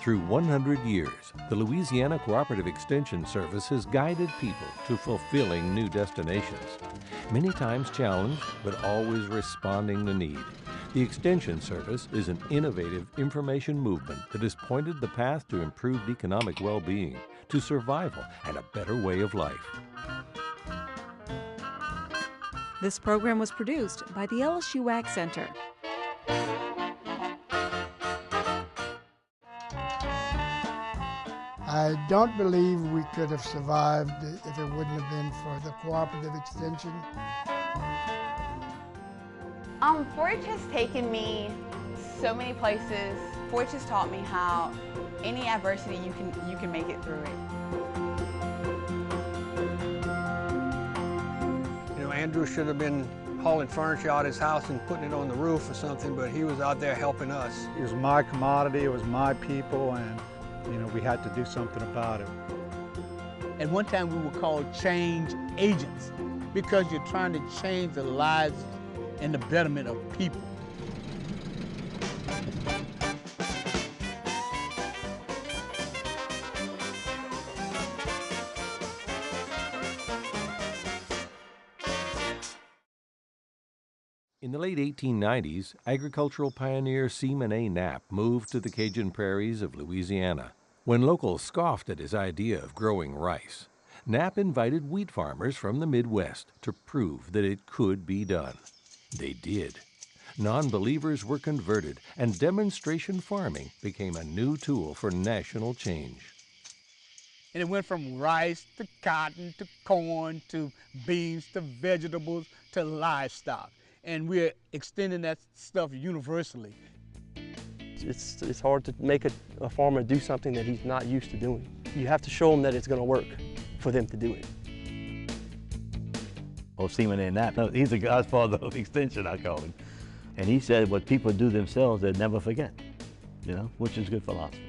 Through 100 years, the Louisiana Cooperative Extension Service has guided people to fulfilling new destinations. Many times challenged, but always responding to need. The Extension Service is an innovative information movement that has pointed the path to improved economic well-being, to survival, and a better way of life. This program was produced by the LSU AgCenter. I don't believe we could have survived if it wouldn't have been for the cooperative extension. 4-H has taken me so many places. 4-H has taught me how any adversity you can make it through it. You know, Andrew should have been hauling furniture out of his house and putting it on the roof or something, but he was out there helping us. It was my commodity, it was my people, and you know, we had to do something about it. At one time we were called change agents because you're trying to change the lives and the betterment of people. In the late 1890s, agricultural pioneer Seaman A. Knapp moved to the Cajun prairies of Louisiana. When locals scoffed at his idea of growing rice, Knapp invited wheat farmers from the Midwest to prove that it could be done. They did. Non-believers were converted, and demonstration farming became a new tool for national change. And it went from rice to cotton to corn to beans to vegetables to livestock. And we're extending that stuff universally. It's hard to make a farmer do something that he's not used to doing. You have to show them that it's going to work for them to do it. Well, Seaman A. Knapp, he's the godfather of extension, I call him. And he said what people do themselves, they never forget, you know, which is good philosophy.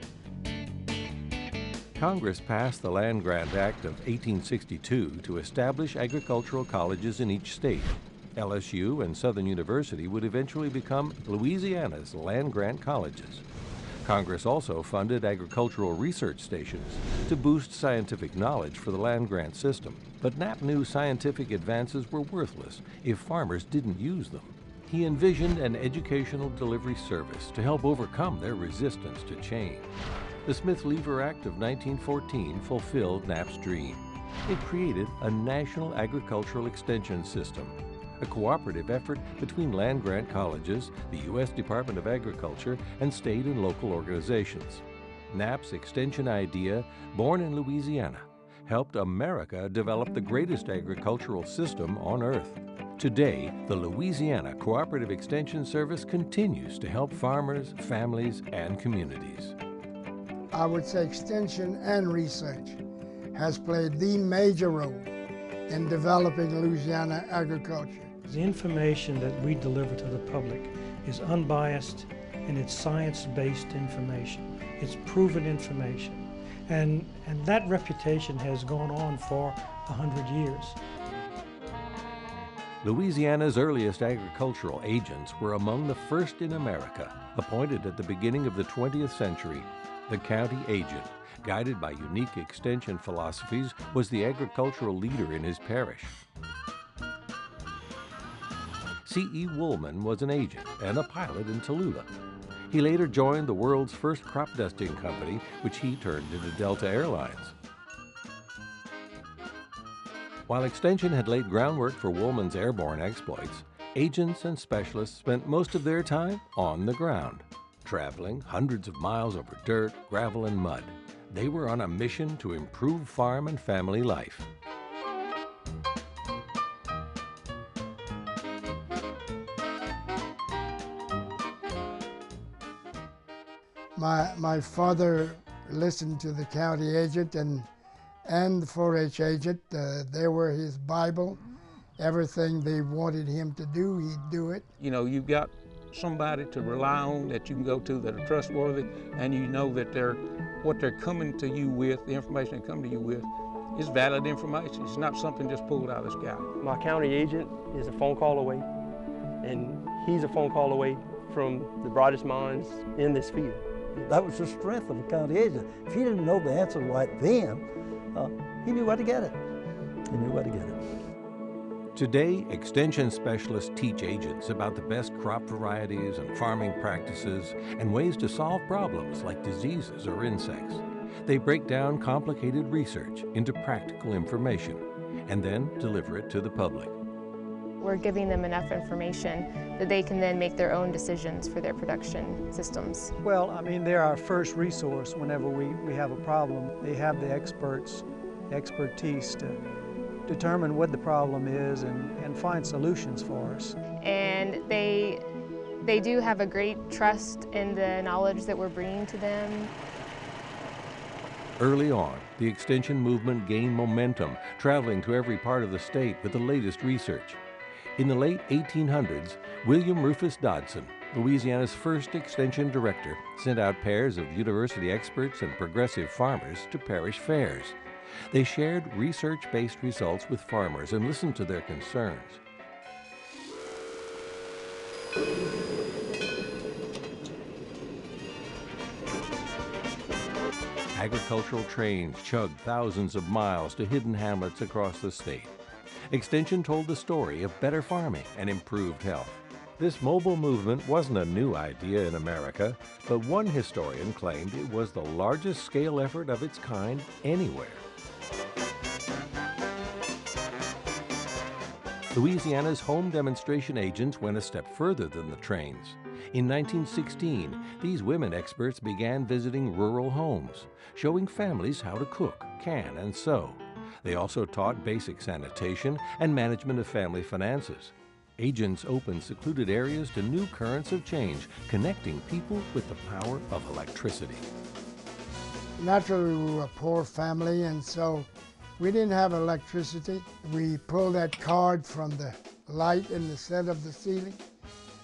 Congress passed the Land Grant Act of 1862 to establish agricultural colleges in each state. LSU and Southern University would eventually become Louisiana's land-grant colleges. Congress also funded agricultural research stations to boost scientific knowledge for the land-grant system. But Knapp knew scientific advances were worthless if farmers didn't use them. He envisioned an educational delivery service to help overcome their resistance to change. The Smith-Lever Act of 1914 fulfilled Knapp's dream. It created a national agricultural extension system, a cooperative effort between land-grant colleges, the U.S. Department of Agriculture, and state and local organizations. Knapp's extension idea, born in Louisiana, helped America develop the greatest agricultural system on earth. Today, the Louisiana Cooperative Extension Service continues to help farmers, families, and communities. I would say extension and research has played the major role in developing Louisiana agriculture. The information that we deliver to the public is unbiased and it's science-based information. It's proven information. And that reputation has gone on for 100 years. Louisiana's earliest agricultural agents were among the first in America, appointed at the beginning of the 20th century. The county agent, guided by unique extension philosophies, was the agricultural leader in his parish. C.E. Woolman was an agent and a pilot in Tallulah. He later joined the world's first crop dusting company, which he turned into Delta Airlines. While extension had laid groundwork for Woolman's airborne exploits, agents and specialists spent most of their time on the ground, traveling hundreds of miles over dirt, gravel, and mud. They were on a mission to improve farm and family life. My father listened to the county agent and the 4-H agent. They were his Bible. Everything they wanted him to do, he'd do it. You know, you've got somebody to rely on that you can go to that are trustworthy, and you know that what they're coming to you with, the information they come to you with, is valid information. It's not something just pulled out of the sky. My county agent is a phone call away, and he's a phone call away from the brightest minds in this field. That was the strength of a county agent. If he didn't know the answer right then, he knew where to get it. He knew where to get it. Today, extension specialists teach agents about the best crop varieties and farming practices and ways to solve problems like diseases or insects. They break down complicated research into practical information and then deliver it to the public. We're giving them enough information that they can then make their own decisions for their production systems. Well, I mean, they're our first resource whenever we have a problem. They have the expertise to determine what the problem is and find solutions for us. And they do have a great trust in the knowledge that we're bringing to them. Early on, the extension movement gained momentum, traveling to every part of the state with the latest research. In the late 1800s, William Rufus Dodson, Louisiana's first extension director, sent out pairs of university experts and progressive farmers to parish fairs. They shared research-based results with farmers and listened to their concerns. Agricultural trains chugged thousands of miles to hidden hamlets across the state. Extension told the story of better farming and improved health. This mobile movement wasn't a new idea in America, but one historian claimed it was the largest scale effort of its kind anywhere. Louisiana's home demonstration agents went a step further than the trains. In 1916, these women experts began visiting rural homes, showing families how to cook, can, and sew. They also taught basic sanitation and management of family finances. Agents opened secluded areas to new currents of change, connecting people with the power of electricity. Naturally, we were a poor family, and so we didn't have electricity. We pulled that cord from the light in the center of the ceiling,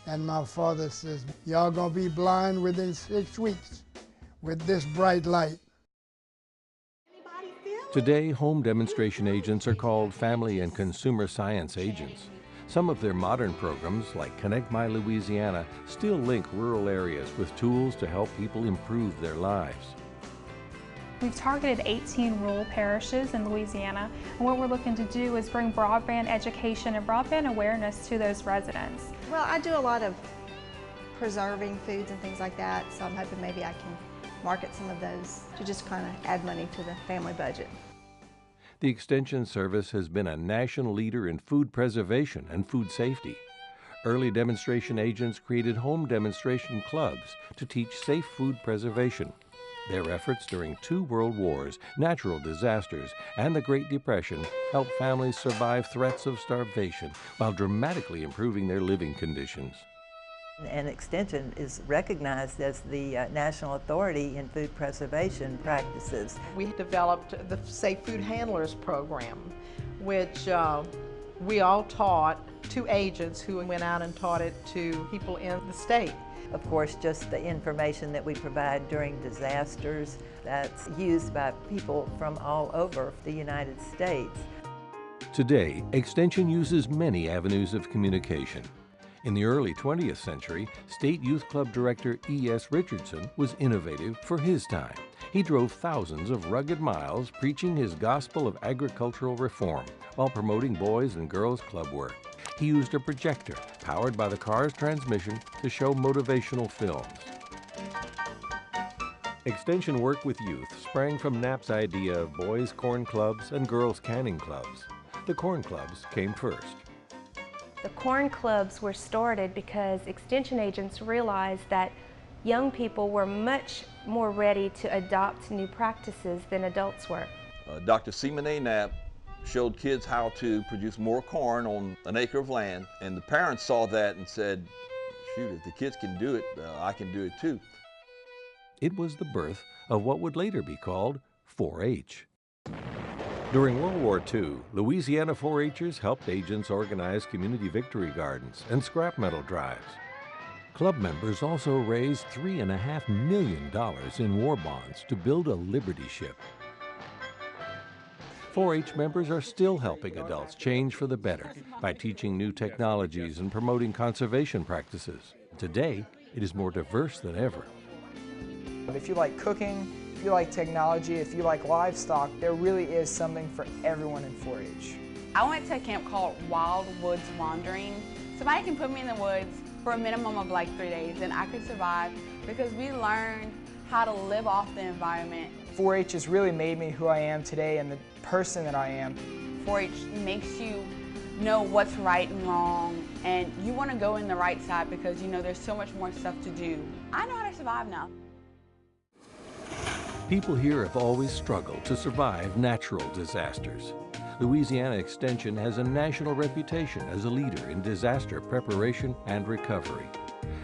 and my father says, "Y'all gonna be blind within 6 weeks with this bright light." Today, home demonstration agents are called family and consumer science agents. Some of their modern programs, like Connect My Louisiana, still link rural areas with tools to help people improve their lives. We've targeted 18 rural parishes in Louisiana, and what we're looking to do is bring broadband education and broadband awareness to those residents. Well, I do a lot of preserving foods and things like that, so I'm hoping maybe I can market some of those to just kind of add money to the family budget. The Extension Service has been a national leader in food preservation and food safety. Early demonstration agents created home demonstration clubs to teach safe food preservation. Their efforts during 2 world wars, natural disasters, and the Great Depression helped families survive threats of starvation while dramatically improving their living conditions. And Extension is recognized as the national authority in food preservation practices. We developed the Safe Food Handlers program, which we all taught to agents who went out and taught it to people in the state. Of course, just the information that we provide during disasters, that's used by people from all over the United States. Today, Extension uses many avenues of communication. In the early 20th century, State Youth Club Director E.S. Richardson was innovative for his time. He drove thousands of rugged miles preaching his gospel of agricultural reform while promoting Boys and Girls Club work. He used a projector powered by the car's transmission to show motivational films. Extension work with youth sprang from Knapp's idea of boys' corn clubs and girls' canning clubs. The corn clubs came first. The corn clubs were started because extension agents realized that young people were much more ready to adopt new practices than adults were. Dr. Seaman A. Knapp showed kids how to produce more corn on an acre of land, and the parents saw that and said, shoot, if the kids can do it, I can do it too. It was the birth of what would later be called 4-H. During World War II, Louisiana 4-H'ers helped agents organize community victory gardens and scrap metal drives. Club members also raised $3.5 million in war bonds to build a Liberty ship. 4-H members are still helping adults change for the better by teaching new technologies and promoting conservation practices. Today, it is more diverse than ever. If you like cooking, if you like technology, if you like livestock, there really is something for everyone in 4-H. I went to a camp called Wild Woods Wandering. Somebody can put me in the woods for a minimum of like 3 days and I could survive because we learned how to live off the environment. 4-H has really made me who I am today and the person that I am. 4-H makes you know what's right and wrong, and you want to go in the right side because you know there's so much more stuff to do. I know how to survive now. People here have always struggled to survive natural disasters. Louisiana Extension has a national reputation as a leader in disaster preparation and recovery.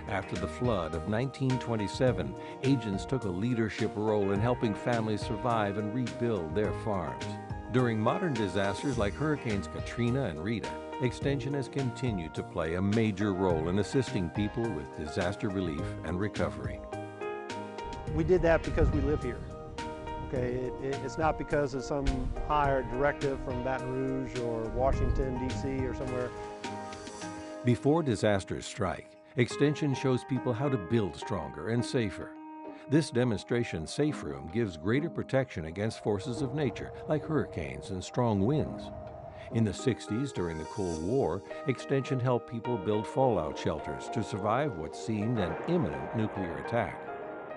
After the flood of 1927, agents took a leadership role in helping families survive and rebuild their farms. During modern disasters like Hurricanes Katrina and Rita, Extension has continued to play a major role in assisting people with disaster relief and recovery. We did that because we live here. Okay, it's not because of some higher directive from Baton Rouge or Washington, D.C. or somewhere. Before disasters strike, Extension shows people how to build stronger and safer. This demonstration safe room gives greater protection against forces of nature like hurricanes and strong winds. In the 60s, during the Cold War, Extension helped people build fallout shelters to survive what seemed an imminent nuclear attack.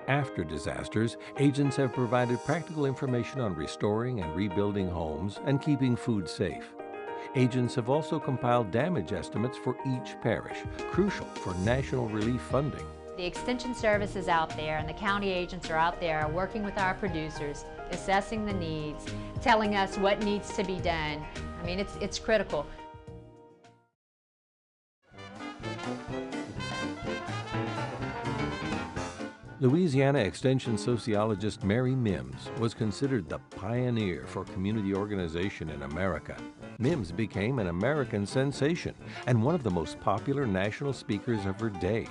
After disasters, agents have provided practical information on restoring and rebuilding homes and keeping food safe. Agents have also compiled damage estimates for each parish, crucial for national relief funding. The Extension Service is out there and the county agents are out there working with our producers, assessing the needs, telling us what needs to be done. I mean, it's critical. Louisiana Extension sociologist Mary Mims was considered the pioneer for community organization in America. Mims became an American sensation and one of the most popular national speakers of her day.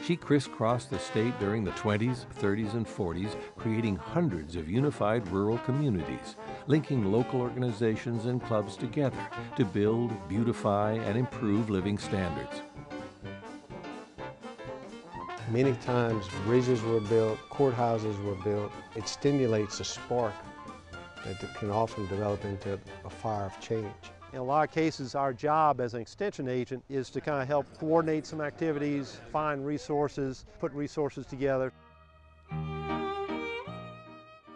She crisscrossed the state during the 20s, 30s, and 40s, creating hundreds of unified rural communities, linking local organizations and clubs together to build, beautify, and improve living standards. Many times bridges were built, courthouses were built. It stimulates a spark that can often develop into a fire of change. In a lot of cases, our job as an extension agent is to kind of help coordinate some activities, find resources, put resources together.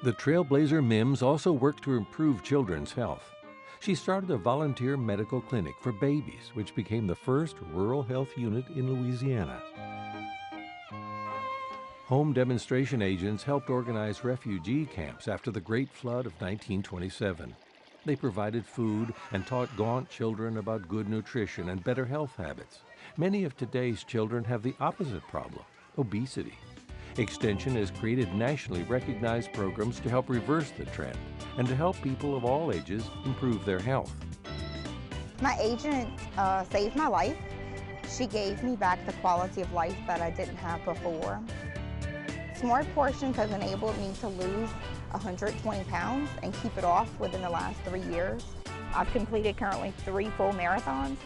The trailblazer Mims also worked to improve children's health. She started a volunteer medical clinic for babies, which became the first rural health unit in Louisiana. Home demonstration agents helped organize refugee camps after the Great Flood of 1927. They provided food and taught gaunt children about good nutrition and better health habits. Many of today's children have the opposite problem, obesity. Extension has created nationally recognized programs to help reverse the trend and to help people of all ages improve their health. My agent saved my life. She gave me back the quality of life that I didn't have before. Smart Portions has enabled me to lose 120 pounds and keep it off within the last 3 years. I've completed currently 3 full marathons.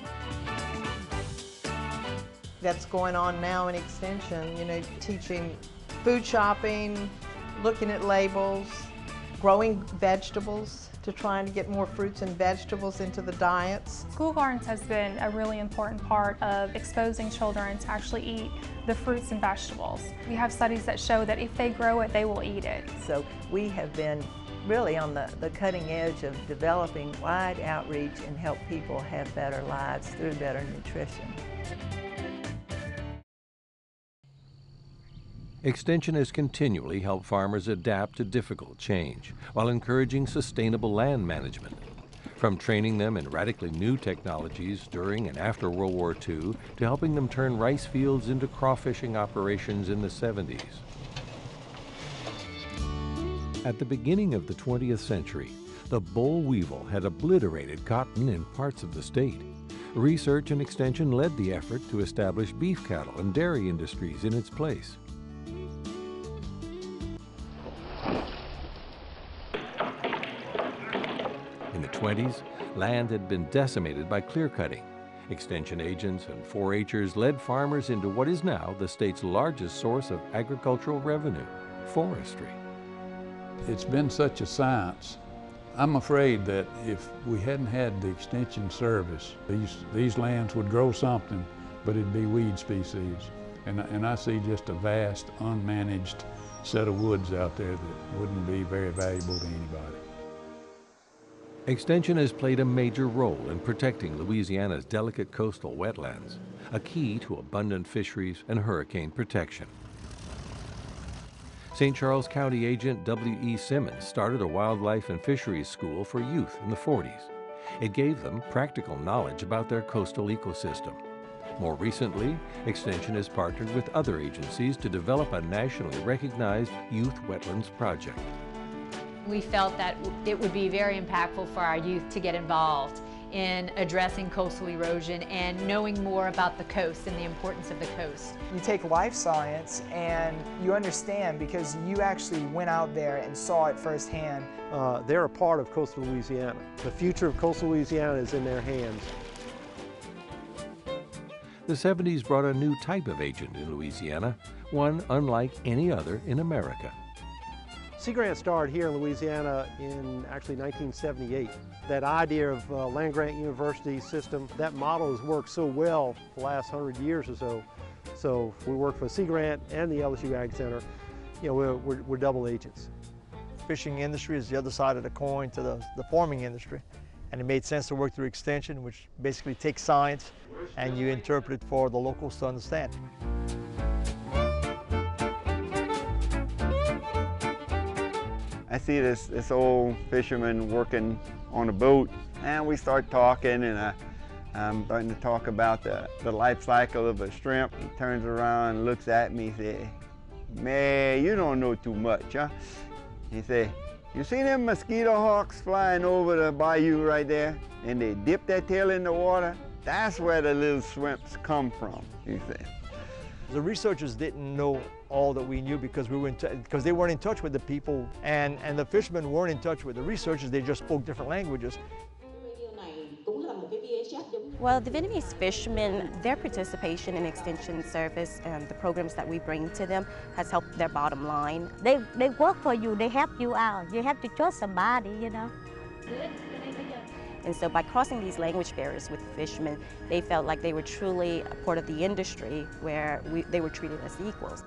That's going on now in Extension, you know, teaching food shopping, looking at labels, growing vegetables to trying to get more fruits and vegetables into the diets. School gardens has been a really important part of exposing children to actually eat the fruits and vegetables. We have studies that show that if they grow it, they will eat it. So we have been really on the cutting edge of developing wide outreach and help people have better lives through better nutrition. Extension has continually helped farmers adapt to difficult change while encouraging sustainable land management. From training them in radically new technologies during and after World War II to helping them turn rice fields into crawfishing operations in the 70s. At the beginning of the 20th century, the boll weevil had obliterated cotton in parts of the state. Research and Extension led the effort to establish beef cattle and dairy industries in its place. In the 20s, land had been decimated by clear-cutting. Extension agents and 4-H'ers led farmers into what is now the state's largest source of agricultural revenue. forestry. It's been such a science. I'm afraid that if we hadn't had the Extension Service, these lands would grow something, but it'd be weed species. And I see just a vast, unmanaged set of woods out there that wouldn't be very valuable to anybody. Extension has played a major role in protecting Louisiana's delicate coastal wetlands, a key to abundant fisheries and hurricane protection. St. Charles County agent W.E. Simmons started a wildlife and fisheries school for youth in the 40s. It gave them practical knowledge about their coastal ecosystem. More recently, Extension has partnered with other agencies to develop a nationally recognized youth wetlands project. We felt that it would be very impactful for our youth to get involved in addressing coastal erosion and knowing more about the coast and the importance of the coast. You take life science and you understand because you actually went out there and saw it firsthand. They're a part of coastal Louisiana. The future of coastal Louisiana is in their hands. The 70s brought a new type of agent in Louisiana, one unlike any other in America. Sea grant started here in Louisiana in actually 1978. That idea of land grant university system, that model has worked so well the last 100 years or so. So we work for Sea Grant and the LSU AgCenter. You know, we're double agents. Fishing industry is the other side of the coin to the farming industry. And it made sense to work through Extension, which basically takes science and you interpret it for the locals to understand. I see this old fisherman working on a boat, and we start talking, and I'm starting to talk about the life cycle of a shrimp. He turns around and looks at me and says, "Man, you don't know too much, huh?" He said, "You see them mosquito hawks flying over the bayou right there, and they dip their tail in the water? That's where the little shrimps come from," he said. The researchers didn't know all that we knew because they weren't in touch with the people, and the fishermen weren't in touch with the researchers. They just spoke different languages. Well, the Vietnamese fishermen, their participation in Extension Service and the programs that we bring to them has helped their bottom line. They work for you, they help you out. You have to trust somebody, you know. And so by crossing these language barriers with fishermen, they felt like they were truly a part of the industry where they were treated as equals.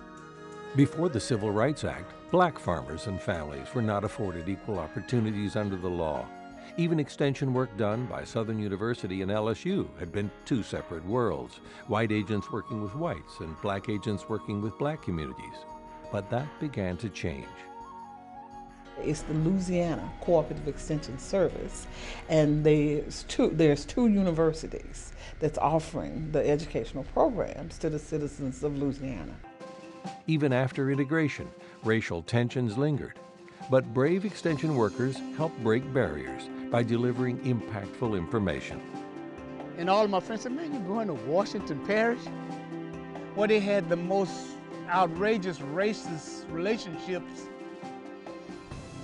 Before the Civil Rights Act, black farmers and families were not afforded equal opportunities under the law. Even extension work done by Southern University and LSU had been two separate worlds, white agents working with whites and black agents working with black communities. But that began to change. It's the Louisiana Cooperative Extension Service, and there's two universities that's offering the educational programs to the citizens of Louisiana. Even after integration, racial tensions lingered. But brave extension workers helped break barriers by delivering impactful information. And all of my friends said, "Man, you're going to Washington Parish, where they had the most outrageous racist relationships."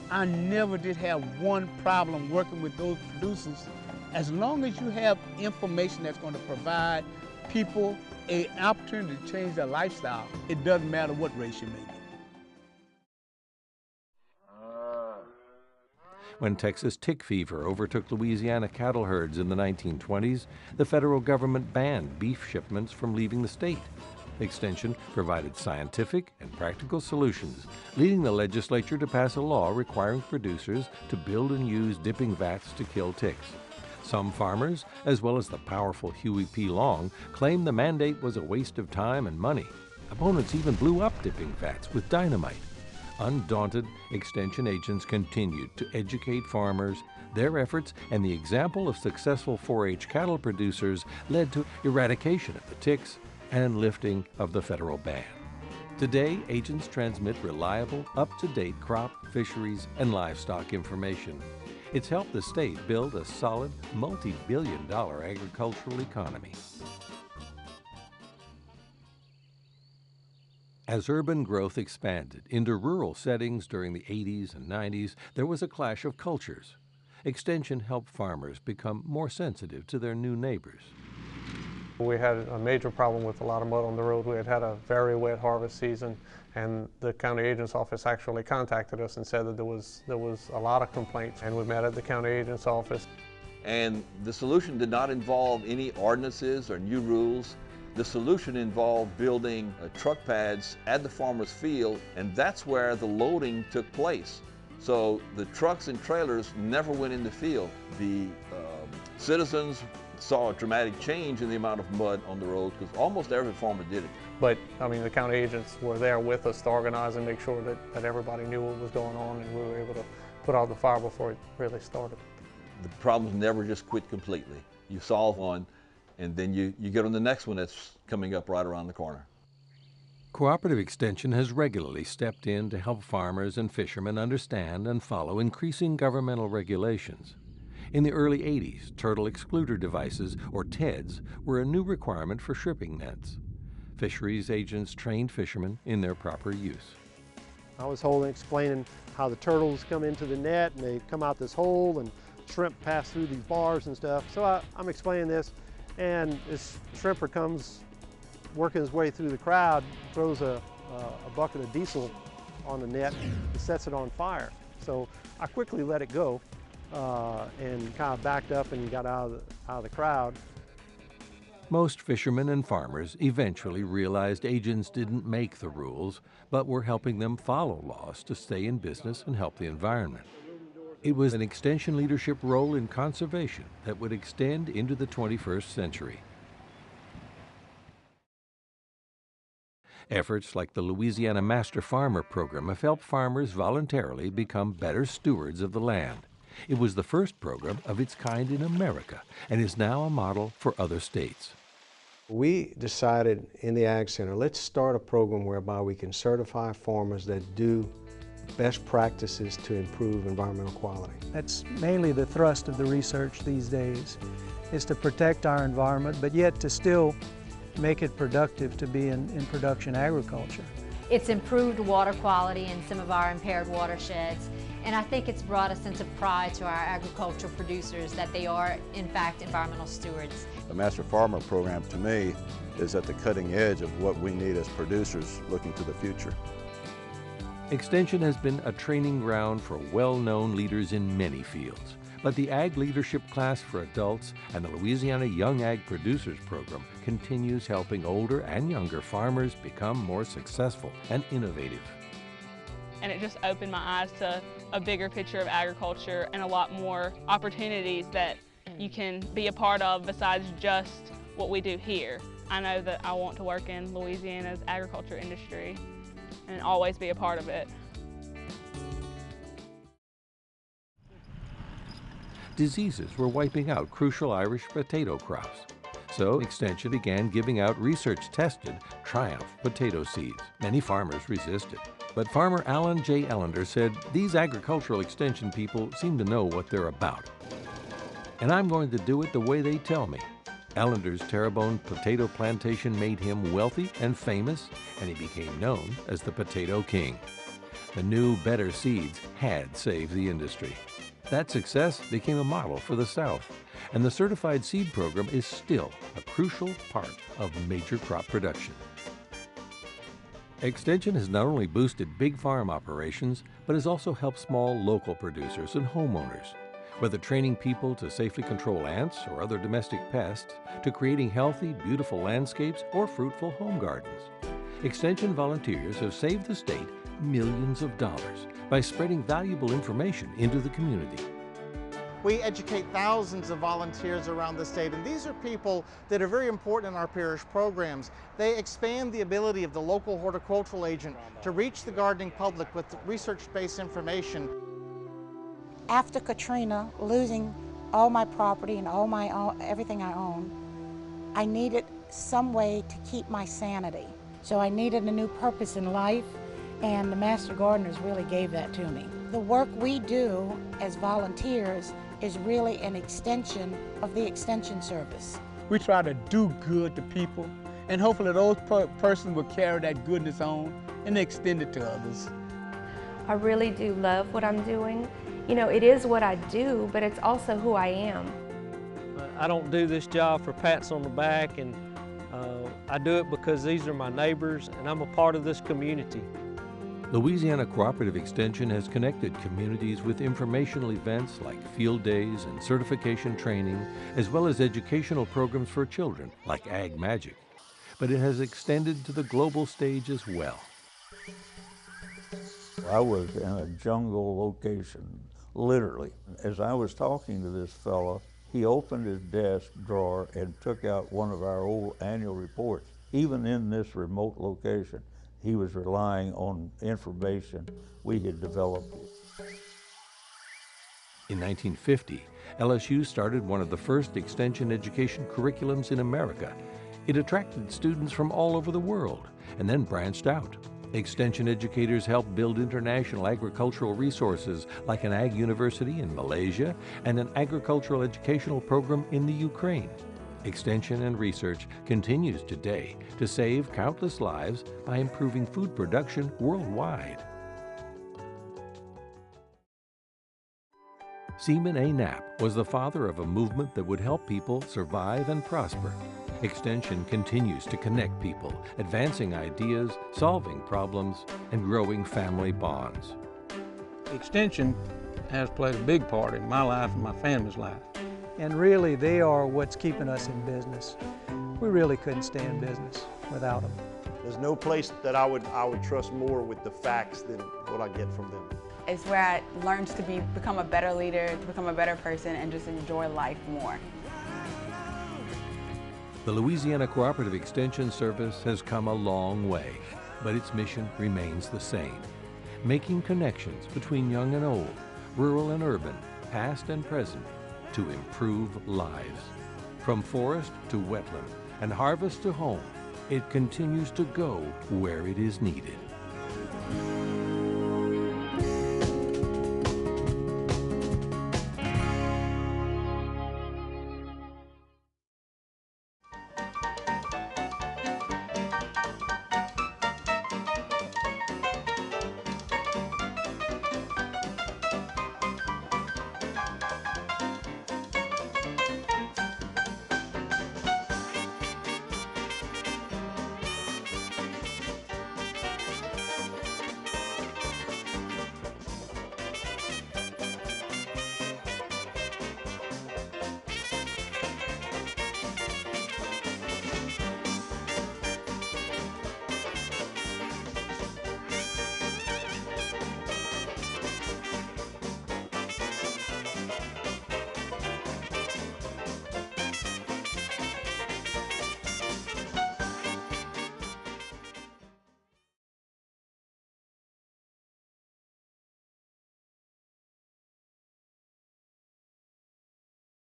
I never did have one problem working with those producers. As long as you have information that's going to provide people an opportunity to change their lifestyle, it doesn't matter what race you may be. When Texas tick fever overtook Louisiana cattle herds in the 1920s, the federal government banned beef shipments from leaving the state. Extension provided scientific and practical solutions, leading the legislature to pass a law requiring producers to build and use dipping vats to kill ticks. Some farmers, as well as the powerful Huey P. Long, claimed the mandate was a waste of time and money. Opponents even blew up dipping vats with dynamite. Undaunted, extension agents continued to educate farmers. Their efforts and the example of successful 4-H cattle producers led to eradication of the ticks and lifting of the federal ban. Today, agents transmit reliable, up-to-date crop, fisheries, and livestock information. It's helped the state build a solid, multi-billion-dollar agricultural economy. As urban growth expanded into rural settings during the 80s and 90s, there was a clash of cultures. Extension helped farmers become more sensitive to their new neighbors. We had a major problem with a lot of mud on the road. We had had a very wet harvest season, and the county agent's office actually contacted us and said that there was a lot of complaints, and we met at the county agent's office. And the solution did not involve any ordinances or new rules. The solution involved building truck pads at the farmer's field, and that's where the loading took place. So the trucks and trailers never went in the field. The citizens saw a dramatic change in the amount of mud on the road because almost every farmer did it. But I mean, the county agents were there with us to organize and make sure that everybody knew what was going on, and we were able to put out the fire before it really started. The problems never just quit completely. You solve one, and then you get on the next one that's coming up right around the corner. Cooperative Extension has regularly stepped in to help farmers and fishermen understand and follow increasing governmental regulations. In the early 80s, turtle excluder devices, or TEDs, were a new requirement for shrimping nets. Fisheries agents trained fishermen in their proper use. I was explaining how the turtles come into the net and they come out this hole and shrimp pass through these bars and stuff. So I'm explaining this, and this shrimper comes working his way through the crowd, throws a bucket of diesel on the net and sets it on fire. So I quickly let it go and kind of backed up and got out of the crowd. Most fishermen and farmers eventually realized agents didn't make the rules, but were helping them follow laws to stay in business and help the environment. It was an extension leadership role in conservation that would extend into the 21st century. Efforts like the Louisiana Master Farmer Program have helped farmers voluntarily become better stewards of the land. It was the first program of its kind in America and is now a model for other states. We decided in the AgCenter, let's start a program whereby we can certify farmers that do best practices to improve environmental quality. That's mainly the thrust of the research these days, is to protect our environment, but yet to still make it productive to be in production agriculture. It's improved water quality in some of our impaired watersheds, and I think it's brought a sense of pride to our agricultural producers that they are, in fact, environmental stewards. The Master Farmer Program, to me, is at the cutting edge of what we need as producers looking to the future. Extension has been a training ground for well-known leaders in many fields, but the Ag Leadership Class for Adults and the Louisiana Young Ag Producers Program continues helping older and younger farmers become more successful and innovative. And it just opened my eyes to a bigger picture of agriculture and a lot more opportunities that you can be a part of besides just what we do here. I know that I want to work in Louisiana's agriculture industry and always be a part of it. Diseases were wiping out crucial Irish potato crops. So Extension began giving out research-tested Triumph potato seeds. Many farmers resisted. But farmer Alan J. Ellender said, these agricultural extension people seem to know what they're about. And I'm going to do it the way they tell me. Ellender's Terrebonne potato plantation made him wealthy and famous, and he became known as the Potato King. The new, better seeds had saved the industry. That success became a model for the South, and the Certified Seed Program is still a crucial part of major crop production. Extension has not only boosted big farm operations, but has also helped small local producers and homeowners. Whether training people to safely control ants or other domestic pests, to creating healthy, beautiful landscapes or fruitful home gardens. Extension volunteers have saved the state millions of dollars by spreading valuable information into the community. We educate thousands of volunteers around the state, and these are people that are very important in our parish programs. They expand the ability of the local horticultural agent to reach the gardening public with research-based information. After Katrina, losing all my property and everything I own, I needed some way to keep my sanity. So I needed a new purpose in life, and the Master Gardeners really gave that to me. The work we do as volunteers is really an extension of the Extension Service. We try to do good to people, and hopefully those persons will carry that goodness on and extend it to others. I really do love what I'm doing. You know, it is what I do, but it's also who I am. I don't do this job for pats on the back, and I do it because these are my neighbors and I'm a part of this community. Louisiana Cooperative Extension has connected communities with informational events like field days and certification training, as well as educational programs for children like Ag Magic. But it has extended to the global stage as well. I was in a jungle location, literally. As I was talking to this fellow, he opened his desk drawer and took out one of our old annual reports. Even in this remote location, he was relying on information we had developed. In 1950, LSU started one of the first extension education curriculums in America. It attracted students from all over the world and then branched out. Extension educators helped build international agricultural resources like an ag university in Malaysia and an agricultural educational program in the Ukraine. Extension and research continues today to save countless lives by improving food production worldwide. Seaman A. Knapp was the father of a movement that would help people survive and prosper. Extension continues to connect people, advancing ideas, solving problems, and growing family bonds. Extension has played a big part in my life and my family's life. And really, they are what's keeping us in business. We really couldn't stay in business without them. There's no place that I would trust more with the facts than what I get from them. It's where I learned to become a better leader, to become a better person, and just enjoy life more. The Louisiana Cooperative Extension Service has come a long way, but its mission remains the same: making connections between young and old, rural and urban, past and present, to improve lives. From forest to wetland and harvest to home, it continues to go where it is needed.